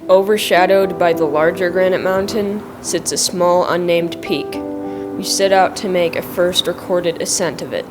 Overshadowed by the larger Granite Mountain sits a small unnamed peak. We set out to make a first recorded ascent of it.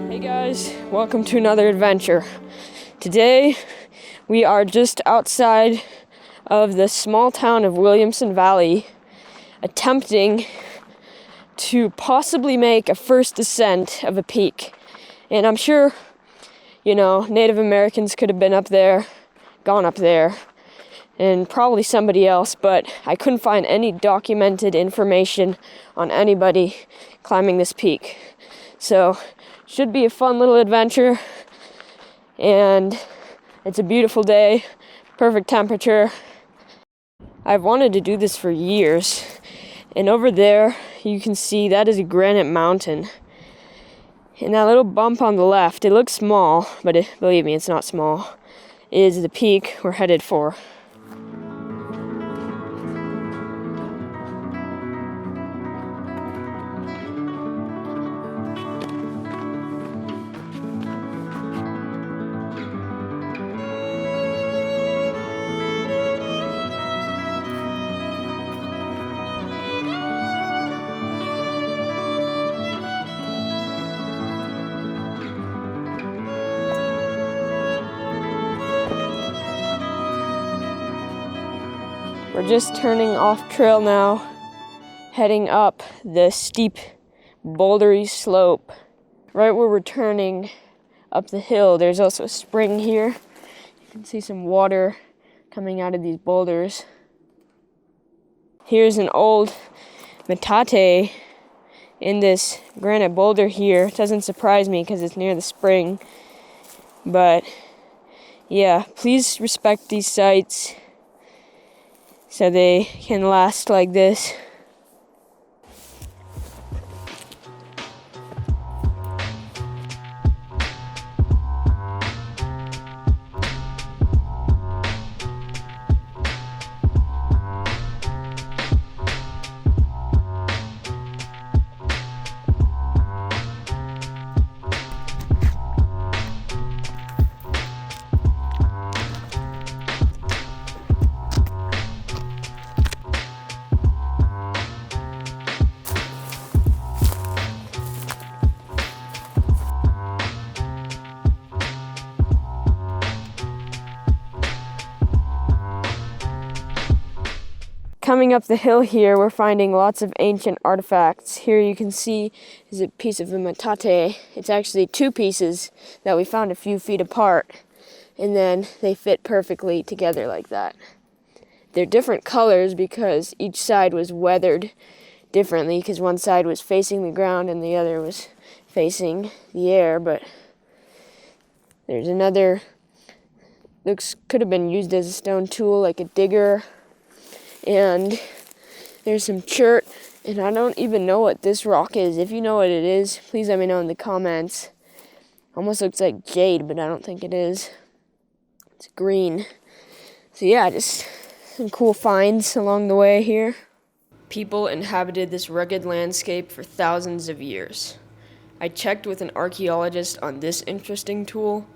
Hey guys, welcome to another adventure. Today we are just outside of the small town of Williamson Valley, attempting to possibly make a first ascent of a peak. And I'm sure, Native Americans could have been up there, gone up there, and probably somebody else, but I couldn't find any documented information on anybody climbing this peak. So should be a fun little adventure, and it's a beautiful day, perfect temperature. I've wanted to do this for years, and over there you can see that is a granite mountain. And that little bump on the left, it looks small, but believe me, it's not small, is the peak we're headed for. We're just turning off trail now, heading up the steep, bouldery slope. Right where we're turning up the hill, there's also a spring here. You can see some water coming out of these boulders. Here's an old metate in this granite boulder here. It doesn't surprise me because it's near the spring. But yeah, please respect these sites so they can last like this. Coming up the hill here, we're finding lots of ancient artifacts. Here you can see is a piece of a metate. It's actually two pieces that we found a few feet apart, and then they fit perfectly together like that. They're different colors because each side was weathered differently, because one side was facing the ground and the other was facing the air. But there's another, could have been used as a stone tool, like a digger. And there's some chert, and I don't even know what this rock is. If you know what it is, please let me know in the comments. Almost looks like jade, but I don't think it is. It's green. So yeah, just some cool finds along the way here. People inhabited this rugged landscape for thousands of years. I checked with an archaeologist on this interesting tool,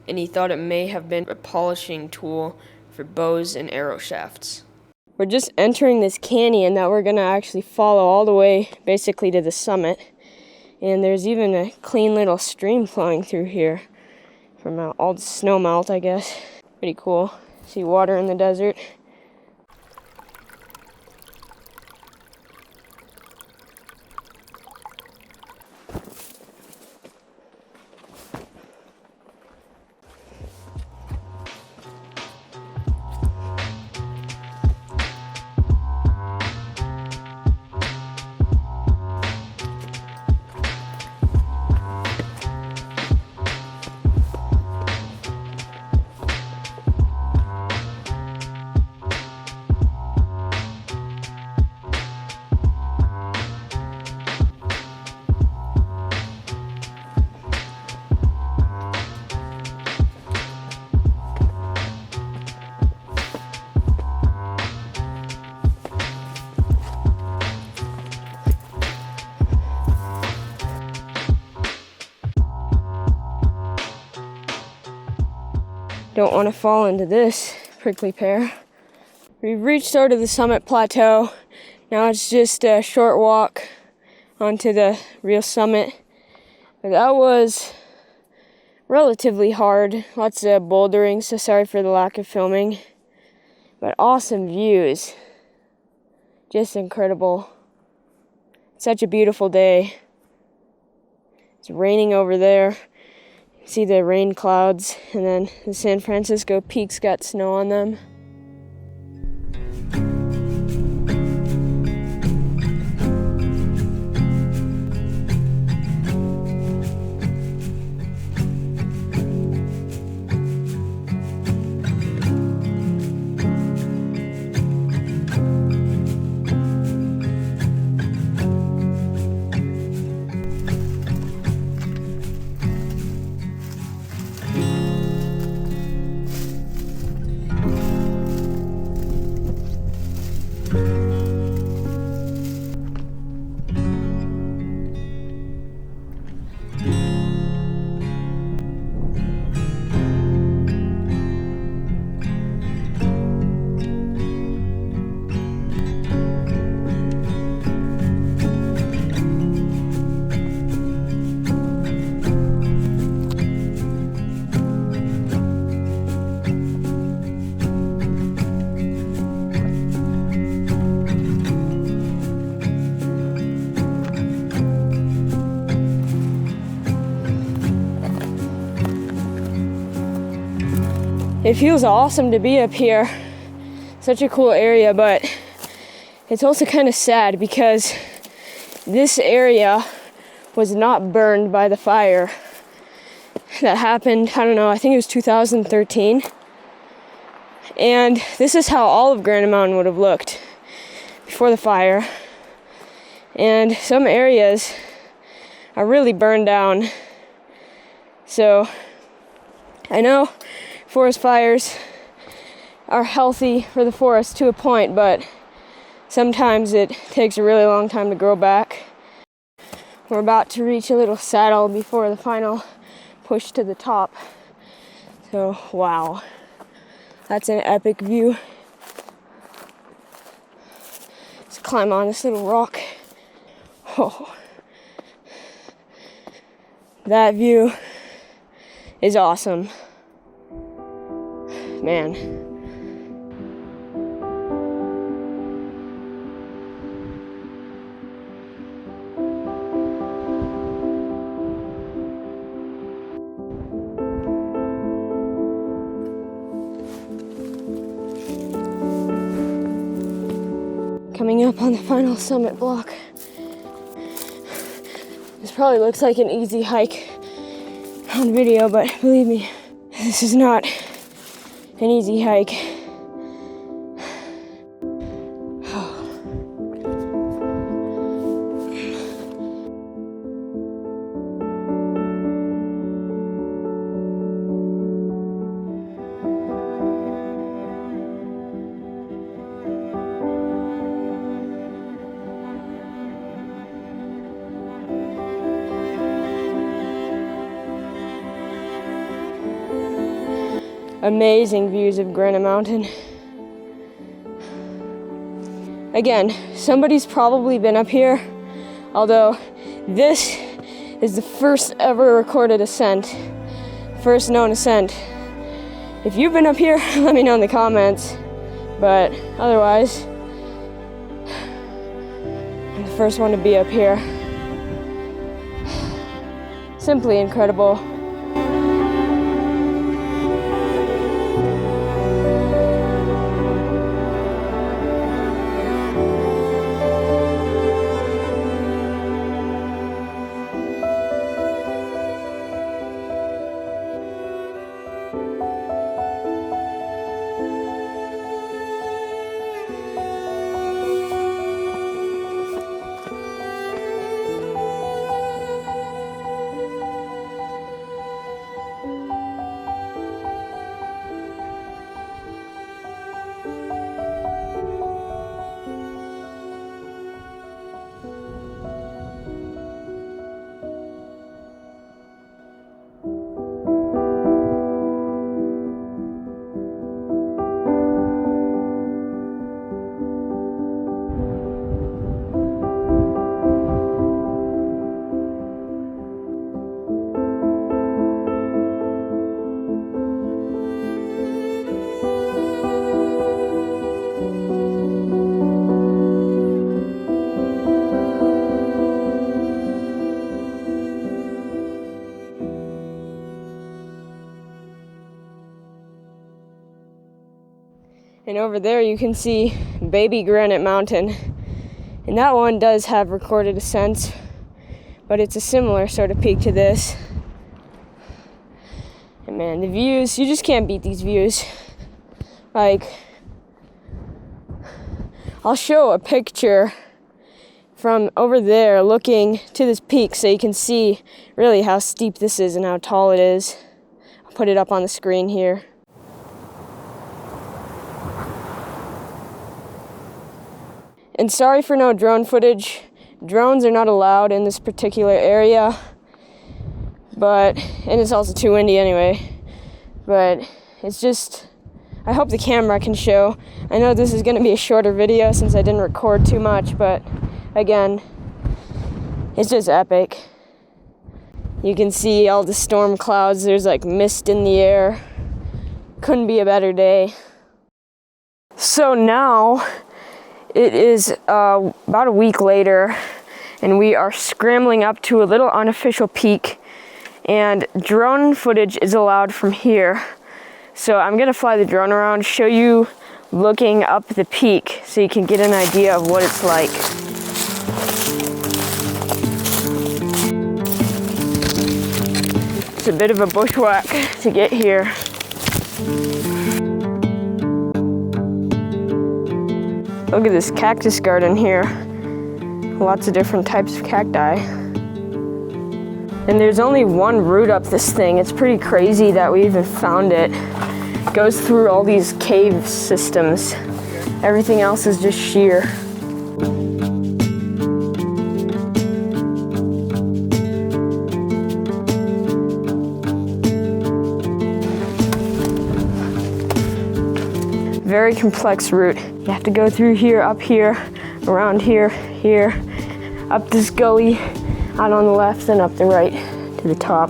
and he thought it may have been a polishing tool for bows and arrow shafts. We're just entering this canyon that we're going to actually follow all the way basically to the summit. And there's even a clean little stream flowing through here from all the snow melt, I guess. Pretty cool. See water in the desert. Don't want to fall into this prickly pear. We've reached sort of the summit plateau. Now it's just a short walk onto the real summit. But that was relatively hard. Lots of bouldering, so sorry for the lack of filming. But awesome views. Just incredible. Such a beautiful day. It's raining over there. You see the rain clouds, and then the San Francisco peaks got snow on them. It feels awesome to be up here. Such a cool area, but it's also kind of sad because this area was not burned by the fire that happened, I don't know, I think it was 2013. And this is how all of Granite Mountain would have looked before the fire. And some areas are really burned down. So I know forest fires are healthy for the forest to a point, but sometimes it takes a really long time to grow back. We're about to reach a little saddle before the final push to the top. So, wow. That's an epic view. Let's climb on this little rock. Oh. That view is awesome. Man. Coming up on the final summit block. This probably looks like an easy hike on video, but believe me, this is not an easy hike. Amazing views of Granite Mountain. Again, somebody's probably been up here, although this is the first ever recorded ascent, first known ascent. If you've been up here, let me know in the comments, but otherwise, I'm the first one to be up here. Simply incredible. And over there you can see baby Granite Mountain. And that one does have recorded ascents, but it's a similar sort of peak to this. And man, the views, you just can't beat these views. Like, I'll show a picture from over there looking to this peak so you can see really how steep this is and how tall it is. I'll put it up on the screen here. And sorry for no drone footage. Drones are not allowed in this particular area, and it's also too windy anyway. But it's just, I hope the camera can show. I know this is going to be a shorter video since I didn't record too much, but again, it's just epic. You can see all the storm clouds. There's like mist in the air. Couldn't be a better day. So now it is about a week later, and we are scrambling up to a little unofficial peak, and drone footage is allowed from here. So I'm gonna fly the drone around, show you looking up the peak so you can get an idea of what it's like. It's a bit of a bushwhack to get here. Look at this cactus garden here. Lots of different types of cacti. And there's only one route up this thing. It's pretty crazy that we even found it. It goes through all these cave systems. Everything else is just sheer. Very complex route. You have to go through here, up here, around here, here, up this gully, out on the left, and up the right to the top.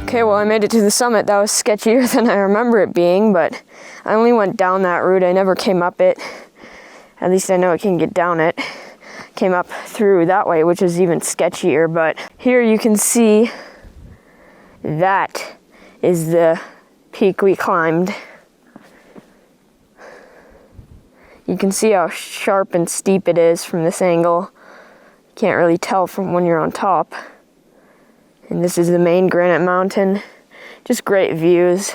Okay, well, I made it to the summit. That was sketchier than I remember it being, but I only went down that route. I never came up it. At least I know I can get down it. Came up through that way, which is even sketchier, but here you can see that is the peak we climbed. You can see how sharp and steep it is from this angle. You can't really tell from when you're on top. And this is the main Granite Mountain. Just great views.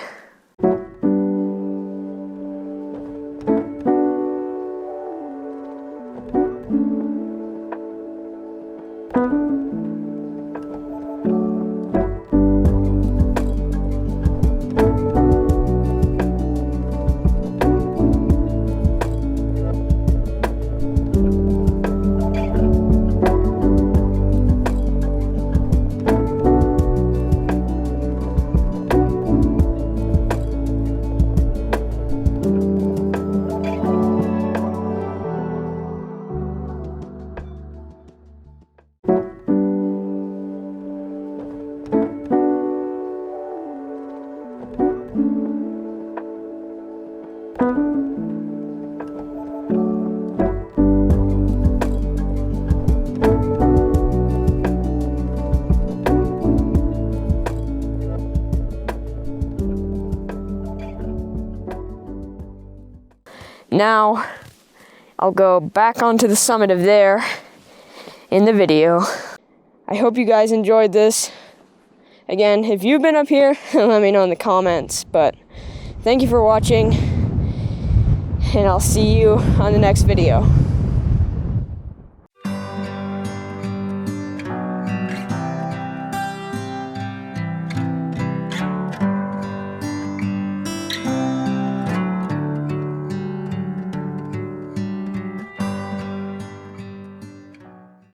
Now, I'll go back onto the summit of there in the video. I hope you guys enjoyed this. Again, if you've been up here, let me know in the comments. But thank you for watching, and I'll see you on the next video.